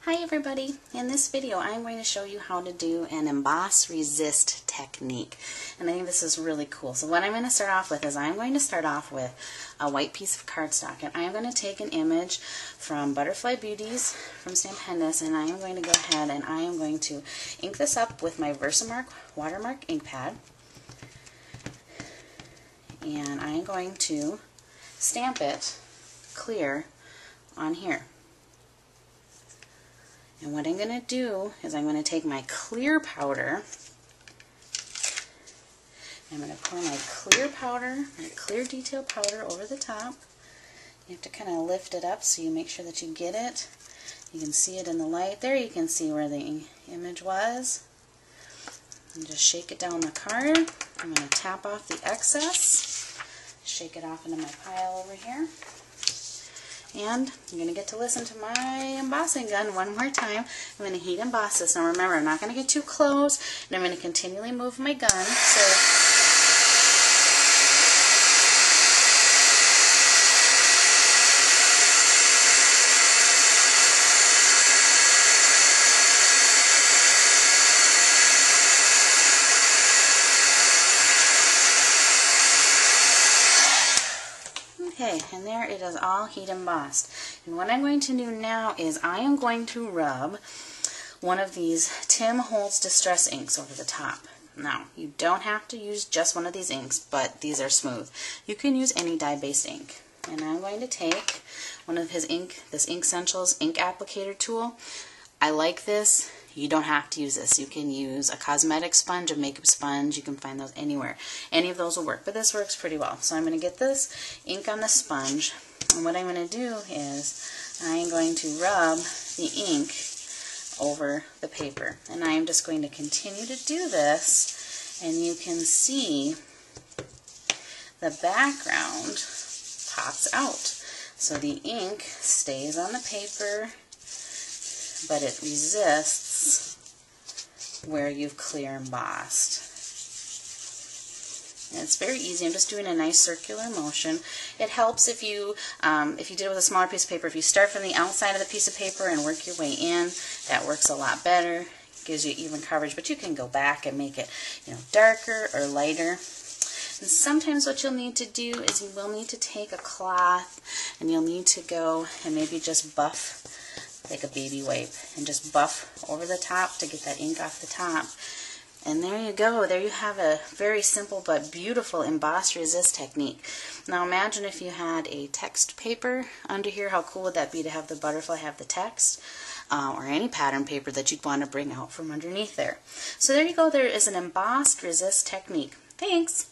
Hi everybody! In this video I'm going to show you how to do an emboss resist technique, and I think this is really cool. So what I'm going to start off with is I'm going to start off with a white piece of cardstock, and I'm going to take an image from Butterfly Beauties from Stampendous, and I am going to go ahead and I am going to ink this up with my Versamark watermark ink pad, and I'm going to stamp it clear on here. And what I'm going to do is I'm going to take my clear powder, I'm going to pour my clear powder, my clear detail powder over the top. You have to kind of lift it up so you make sure that you get it. You can see it in the light. There you can see where the image was. And just shake it down the card. I'm going to tap off the excess, shake it off into my pile over here. And I'm going to get to listen to my embossing gun one more time. I'm going to heat emboss this. Now remember, I'm not going to get too close, and I'm going to continually move my gun. Okay, and there it is, all heat embossed. And what I'm going to do now is I am going to rub one of these Tim Holtz Distress inks over the top. Now, you don't have to use just one of these inks, but these are smooth. You can use any dye-based ink. And I'm going to take one of his this Ink Essentials ink applicator tool. I like this. You don't have to use this. You can use a cosmetic sponge, a makeup sponge. You can find those anywhere. Any of those will work, but this works pretty well. So I'm going to get this ink on the sponge, and what I'm going to do is I'm going to rub the ink over the paper. And I am just going to continue to do this, and you can see the background pops out. So the ink stays on the paper, but it resists where you've clear embossed. And it's very easy. I'm just doing a nice circular motion. It helps if you did it with a smaller piece of paper. If you start from the outside of the piece of paper and work your way in, that works a lot better. Gives you even coverage, but you can go back and make it, darker or lighter. And sometimes what you'll need to do is you will need to take a cloth and you'll need to go and maybe just buff like a baby wipe and just buff over the top to get that ink off the top. And there you go. There you have a very simple but beautiful emboss resist technique. Now imagine if you had a text paper under here. How cool would that be to have the butterfly have the text? Or any pattern paper that you'd want to bring out from underneath there. So there you go. There is an embossed resist technique. Thanks!